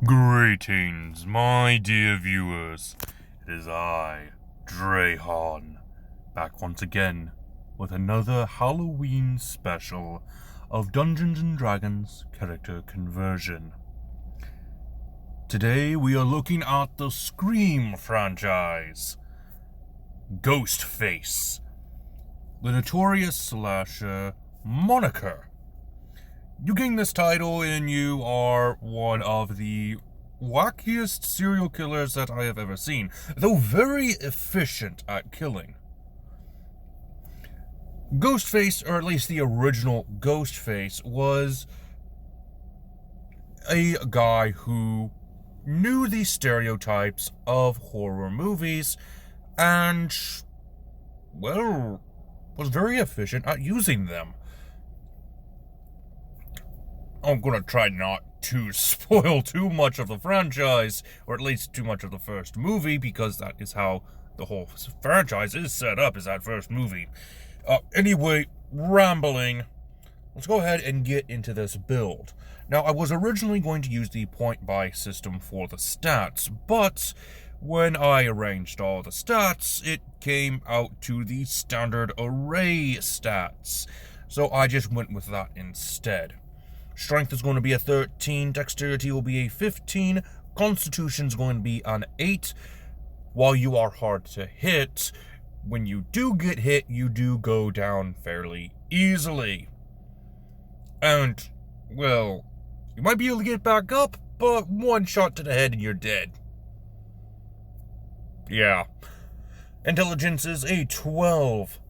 Greetings, my dear viewers. It is I, Drayhan, back once again with another Halloween special of Dungeons & Dragons character conversion. Today we are looking at the Scream franchise. Ghostface, the notorious slasher moniker. You gain this title and you are one of the wackiest serial killers that I have ever seen, though very efficient at killing. Ghostface, or at least the original Ghostface, was a guy who knew the stereotypes of horror movies and, well, was very efficient at using them. I'm gonna try not to spoil too much of the franchise, or at least too much of the first movie, because that is how the whole franchise is set up, is that first movie. Anyway, rambling, let's go ahead and get into this build. Now, I was originally going to use the point-buy system for the stats, but when I arranged all the stats, it came out to the standard array stats, so I just went with that instead. Strength is going to be a 13, Dexterity will be a 15, Constitution's going to be an 8. While you are hard to hit, when you do get hit, you do go down fairly easily. And, well, you might be able to get back up, but one shot to the head and you're dead. Yeah. Intelligence is a 12.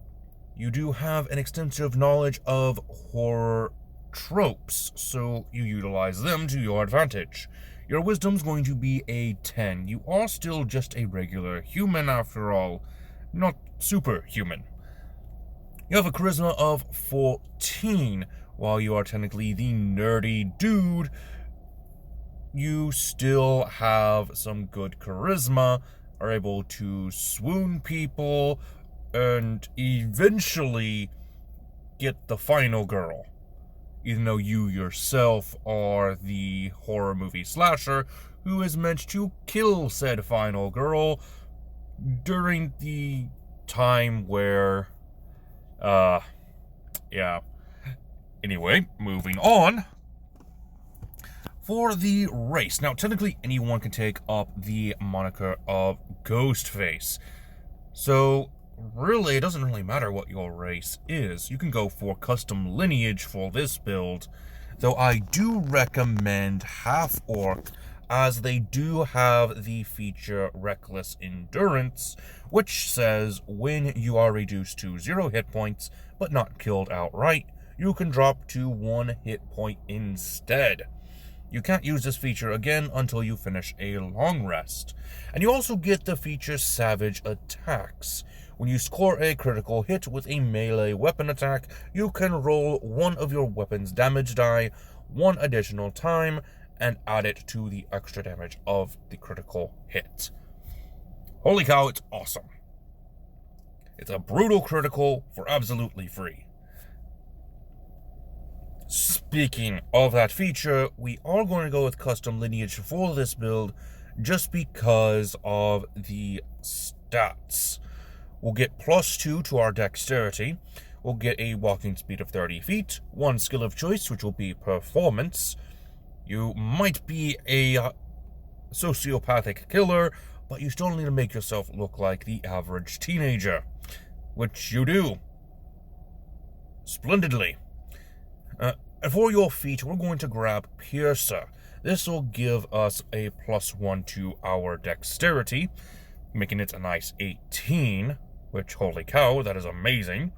You do have an extensive knowledge of horror tropes, so you utilize them to your advantage. Your wisdom's going to be a 10. You are still just a regular human after all, not superhuman. You have a charisma of 14. While you are technically the nerdy dude, you still have some good charisma, are able to swoon people, and eventually get the final girl. Even though you yourself are the horror movie slasher who is meant to kill said final girl during the time where, yeah. Anyway, moving on. For the race. Now, technically anyone can take up the moniker of Ghostface. So, really, it doesn't really matter what your race is. You can go for custom lineage for this build, though I do recommend half-orc, as they do have the feature Reckless Endurance, which says when you are reduced to 0 hit points, but not killed outright, you can drop to 1 hit point instead. You can't use this feature again until you finish a long rest. And you also get the feature Savage Attacks. When you score a critical hit with a melee weapon attack, you can roll one of your weapon's damage die one additional time and add it to the extra damage of the critical hit. Holy cow, it's awesome. It's a brutal critical for absolutely free. Speaking of that feature, we are going to go with custom lineage for this build just because of the stats. We'll get +2 to our dexterity. We'll get a walking speed of 30 feet, 1 skill of choice, which will be performance. You might be a sociopathic killer, but you still need to make yourself look like the average teenager, which you do splendidly. And for your feat, we're going to grab Piercer. This will give us a +1 to our dexterity, making it a nice 18, which, holy cow, that is amazing.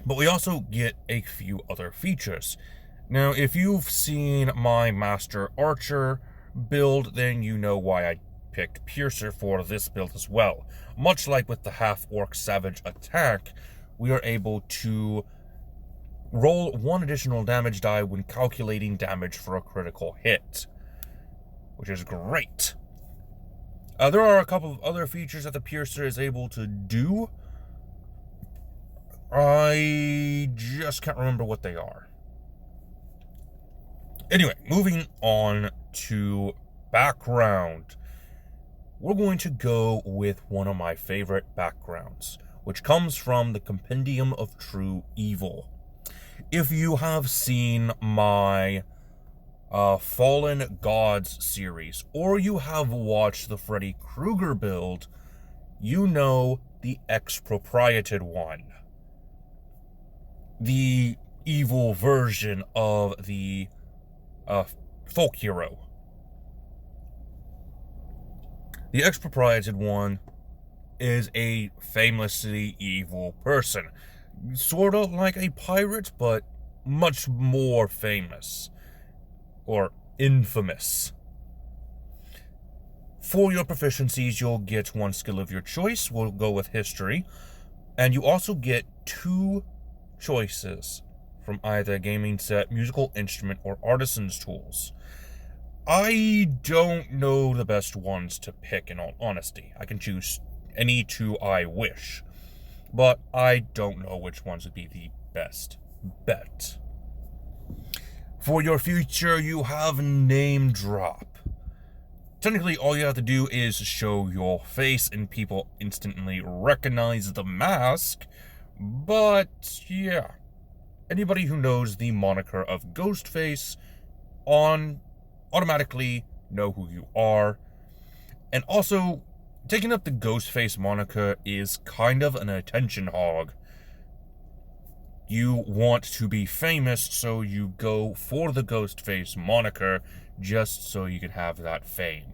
But we also get a few other features. Now, if you've seen my Master Archer build, then you know why I picked Piercer for this build as well. Much like with the half-orc Savage Attack, we are able to roll 1 additional damage die when calculating damage for a critical hit, which is great. There are a couple of other features that the Piercer is able to do. I just can't remember what they are. Anyway, moving on to background, we're going to go with one of my favorite backgrounds, which comes from the Compendium of True Evil. If you have seen my Fallen Gods series, or you have watched the Freddy Krueger build, you know the Expropriated One. The evil version of the folk hero. The Expropriated One is a famously evil person. Sort of like a pirate, but much more famous. Or infamous. For your proficiencies, you'll get one skill of your choice. We'll go with history. And you also get 2 choices from either a gaming set, musical instrument, or artisan's tools. I don't know the best ones to pick, in all honesty. I can choose any 2 I wish. But I don't know which ones would be the best bet. For your future, you have name drop. Technically, all you have to do is show your face and people instantly recognize the mask. But, yeah. Anybody who knows the moniker of Ghostface automatically know who you are. And also, taking up the Ghostface moniker is kind of an attention hog. You want to be famous, so you go for the Ghostface moniker just so you can have that fame.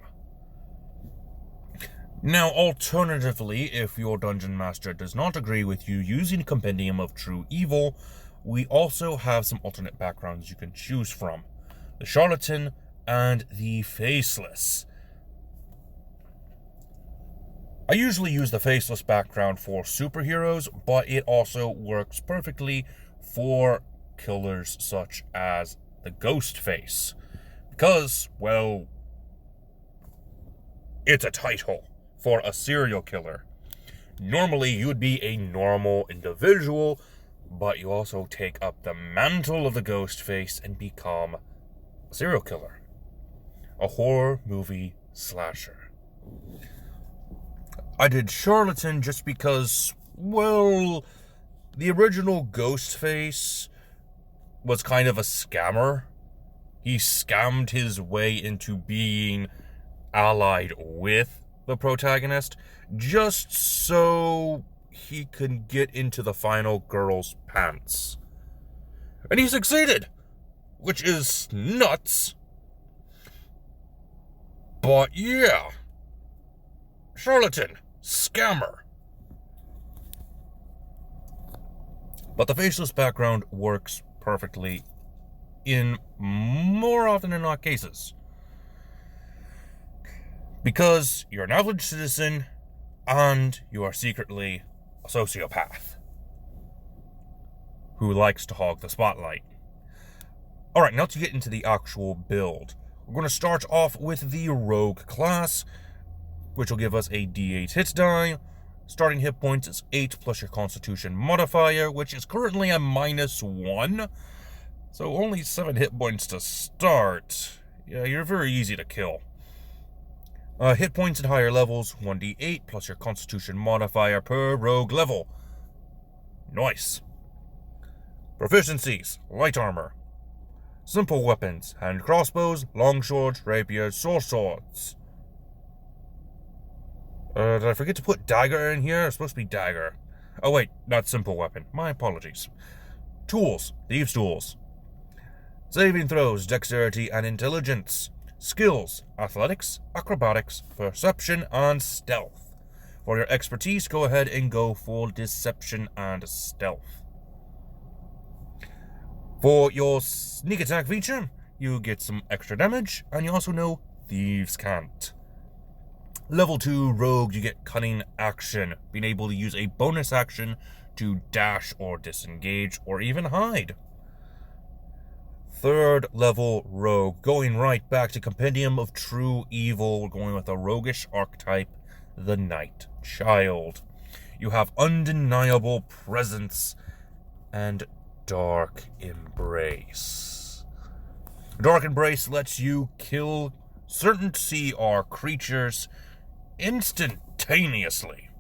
Now, alternatively, if your Dungeon Master does not agree with you using a Compendium of True Evil, we also have some alternate backgrounds you can choose from. The Charlatan and the Faceless. I usually use the Faceless background for superheroes, but it also works perfectly for killers such as the Ghostface. Because, well, it's a title for a serial killer. Normally, you'd be a normal individual, but you also take up the mantle of the Ghostface and become a serial killer. A horror movie slasher. I did Charlatan just because, well, the original Ghostface was kind of a scammer. He scammed his way into being allied with the protagonist just so he could get into the final girl's pants. And he succeeded, which is nuts. But yeah, Charlatan, scammer. But the faceless background works perfectly in more often than not cases. Because you're an average citizen and you are secretly a sociopath who likes to hog the spotlight. Alright, now to get into the actual build. We're going to start off with the Rogue class, which will give us a D8 hit die. Starting hit points is 8 plus your Constitution modifier, which is currently a -1. So only 7 hit points to start. Yeah, you're very easy to kill. Hit points at higher levels, 1d8 plus your Constitution modifier per rogue level. Nice. Proficiencies, light armor. Simple weapons, hand crossbows, long swords, rapiers, swords. Did I forget to put dagger in here? It's supposed to be dagger. Oh wait, not simple weapon. My apologies. Tools, thieves' tools. Saving throws, dexterity and intelligence. Skills, athletics, acrobatics, perception, and stealth. For your expertise, go ahead and go for deception and stealth. For your sneak attack feature, you get some extra damage, and you also know Thieves' Cant. Level 2 Rogue, you get Cunning Action, being able to use a bonus action to dash or disengage or even hide. 3rd level Rogue, going right back to Compendium of True Evil, we're going with a roguish archetype, the Night Child. You have Undeniable Presence and Dark Embrace. Dark Embrace lets you kill certain CR creatures instantaneously.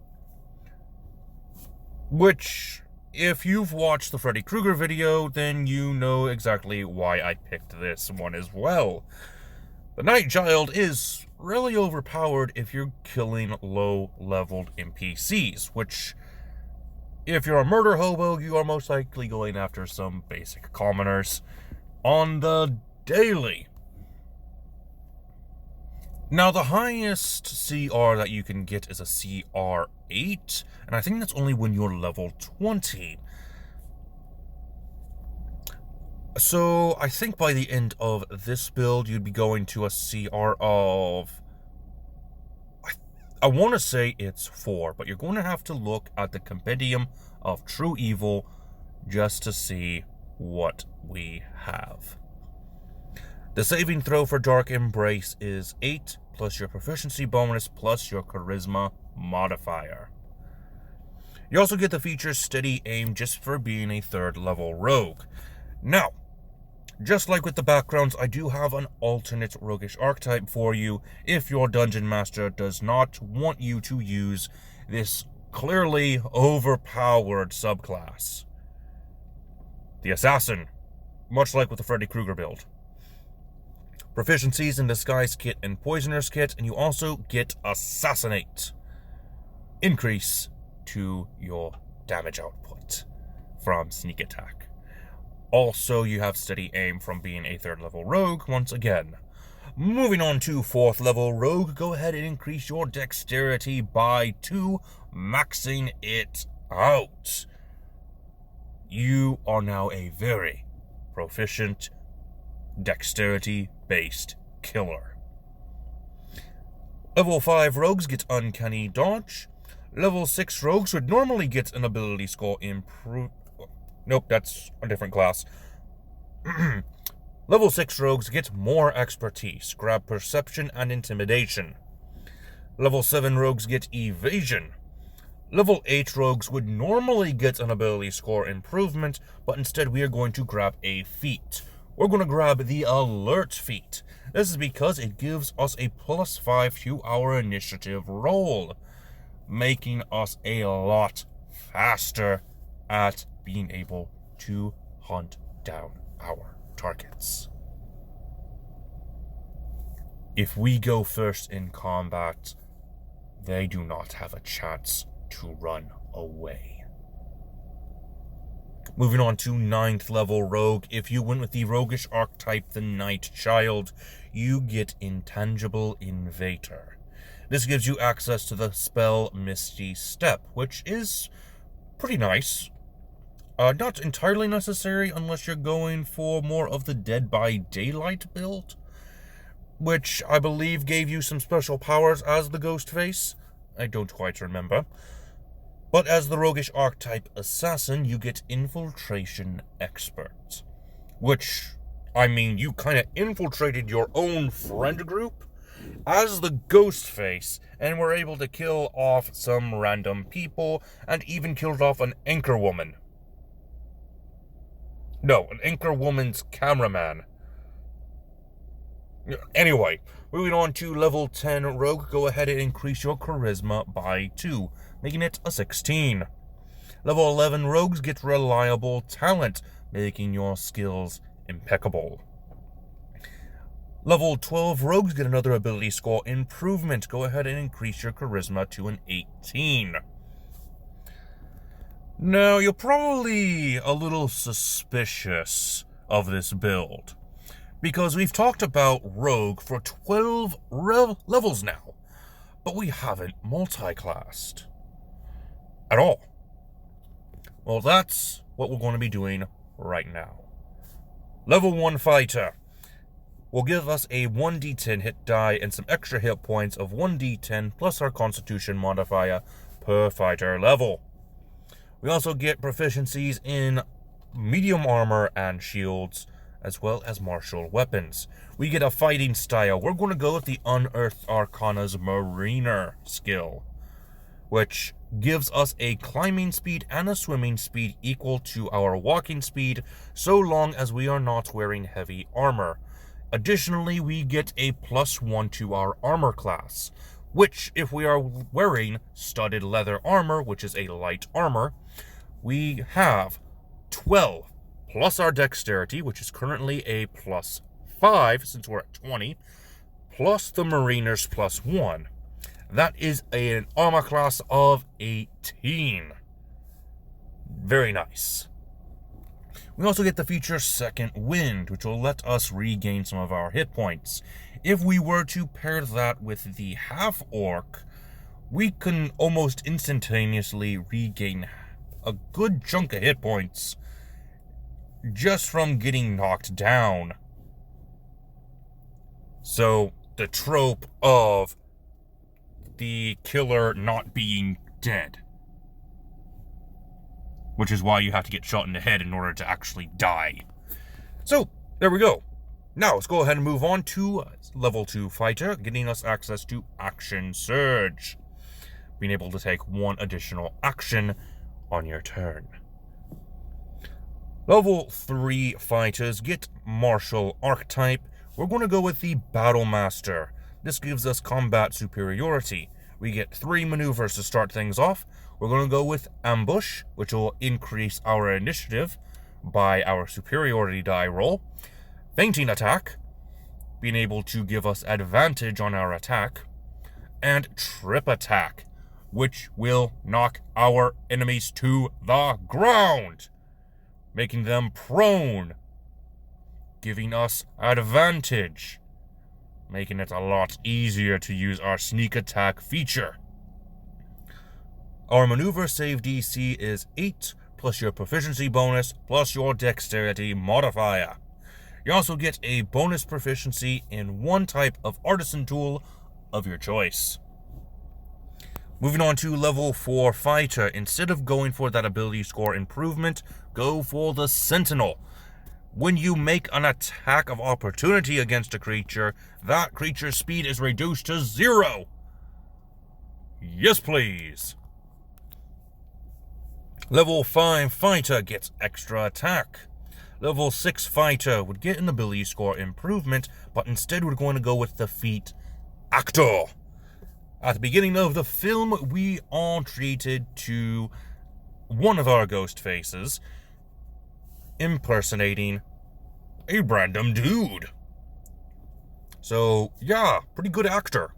Which, if you've watched the Freddy Krueger video, then you know exactly why I picked this one as well. The Night Child is really overpowered if you're killing low-leveled NPCs, which, if you're a murder hobo, you are most likely going after some basic commoners on the daily. Now, the highest CR that you can get is a CR 8, and I think that's only when you're level 20. So, I think by the end of this build, you'd be going to a CR of... I want to say it's 4, but you're going to have to look at the Compendium of True Evil just to see what we have. The saving throw for Dark Embrace is 8, plus your proficiency bonus, plus your charisma modifier. You also get the feature Steady Aim just for being a 3rd level rogue. Now, just like with the backgrounds, I do have an alternate roguish archetype for you if your dungeon master does not want you to use this clearly overpowered subclass. The Assassin, much like with the Freddy Krueger build. Proficiencies in Disguise Kit and Poisoner's Kit, and you also get Assassinate. Increase to your damage output from Sneak Attack. Also, you have Steady Aim from being a 3rd level rogue once again. Moving on to 4th level rogue, go ahead and increase your dexterity by 2, maxing it out. You are now a very proficient dexterity-based killer. Level 5 rogues get Uncanny Dodge. Level 6 rogues would normally get an ability score improve. Nope, that's a different class. Level 6 rogues get more expertise, grab perception and intimidation. Level 7 rogues get evasion. Level 8 rogues would normally get an ability score improvement, but instead we are going to grab a feat. We're going to grab the Alert feat. This is because it gives us a +5 to our initiative roll, making us a lot faster at being able to hunt down our targets. If we go first in combat, they do not have a chance to run away. Moving on to 9th level rogue, if you went with the roguish archetype, the Night Child, you get Intangible Invader. This gives you access to the spell Misty Step, which is pretty nice. Not entirely necessary unless you're going for more of the Dead by Daylight build, which I believe gave you some special powers as the Ghostface. I don't quite remember. But as the roguish archetype assassin, you get Infiltration Expert. Which, I mean, you kind of infiltrated your own friend group as the Ghostface, and were able to kill off some random people, and even killed off an anchor woman. No, an anchor woman's cameraman. Anyway, moving on to level 10 rogue, go ahead and increase your charisma by 2, making it a 16. Level 11 rogues get Reliable Talent, making your skills impeccable. Level 12 rogues get another ability score improvement. Go ahead and increase your charisma to an 18. Now, you're probably a little suspicious of this build, because we've talked about rogue for 12 levels now, but we haven't multi-classed at all. Well, that's what we're going to be doing right now. Level 1 fighter will give us a 1d10 hit die and some extra hit points of 1d10 plus our constitution modifier per fighter level. We also get proficiencies in medium armor and shields, as well as martial weapons. We get a fighting style. We're going to go with the Unearthed Arcana's Mariner skill, which gives us a climbing speed and a swimming speed equal to our walking speed, so long as we are not wearing heavy armor. Additionally, we get a +1 to our armor class, which, if we are wearing studded leather armor, which is a light armor, we have 12, plus our dexterity, which is currently a +5, since we're at 20, plus the mariner's +1. That is an armor class of 18. Very nice. We also get the feature Second Wind, which will let us regain some of our hit points. If we were to pair that with the half-orc, we can almost instantaneously regain a good chunk of hit points just from getting knocked down. So, the trope of the killer not being dead. Which is why you have to get shot in the head in order to actually die. So, there we go. Now, let's go ahead and move on to level 2 fighter, getting us access to Action Surge. Being able to take 1 additional action on your turn. Level 3 fighters get Martial Archetype. We're going to go with the Battle Master. This gives us combat superiority. We get 3 maneuvers to start things off. We're going to go with Ambush, which will increase our initiative by our superiority die roll. Fainting Attack, being able to give us advantage on our attack. And Trip Attack, which will knock our enemies to the ground, making them prone, giving us advantage, making it a lot easier to use our Sneak Attack feature. Our maneuver save DC is 8, plus your proficiency bonus, plus your dexterity modifier. You also get a bonus proficiency in 1 type of artisan tool of your choice. Moving on to level 4 fighter, instead of going for that ability score improvement, go for the Sentinel. When you make an attack of opportunity against a creature, that creature's speed is reduced to 0. Yes, please. Level 5 fighter gets extra attack. Level 6 fighter would get an ability score improvement, but instead we're going to go with the feat Actor. At the beginning of the film, we are treated to one of our Ghostfaces impersonating a random dude. So, yeah, pretty good actor.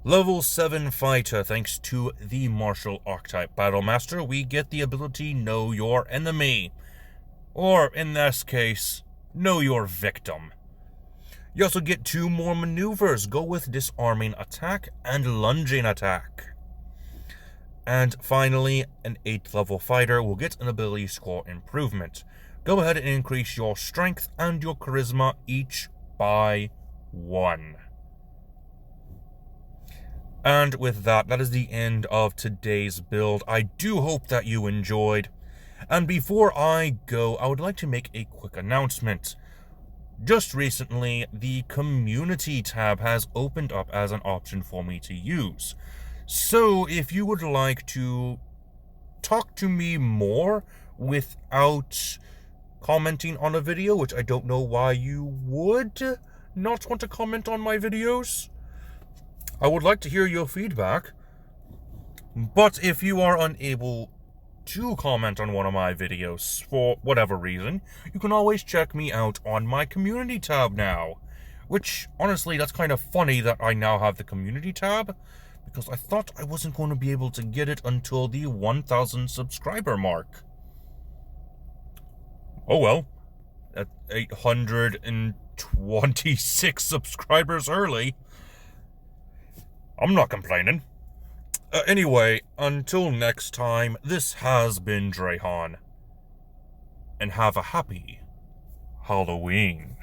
Level 7 fighter, thanks to the Martial Archetype Battle Master, we get the ability Know Your Enemy. Or, in this case, Know Your Victim. You also get 2 more maneuvers. Go with Disarming Attack and Lunging Attack. And finally, an 8th level fighter will get an ability score improvement. Go ahead and increase your strength and your charisma each by 1. And with that, that is the end of today's build. I do hope that you enjoyed. And before I go, I would like to make a quick announcement. Just recently, the community tab has opened up as an option for me to use. So if you would like to talk to me more without commenting on a video, which I don't know why you would not want to comment on my videos, I would like to hear your feedback. But if you are unable to comment on one of my videos for whatever reason, you can always check me out on my community tab now. Which, honestly, that's kind of funny that I now have the community tab, because I thought I wasn't going to be able to get it until the 1,000 subscriber mark. Oh well, at 826 subscribers early, I'm not complaining. Anyway, until next time, this has been Drehan. And have a happy Halloween.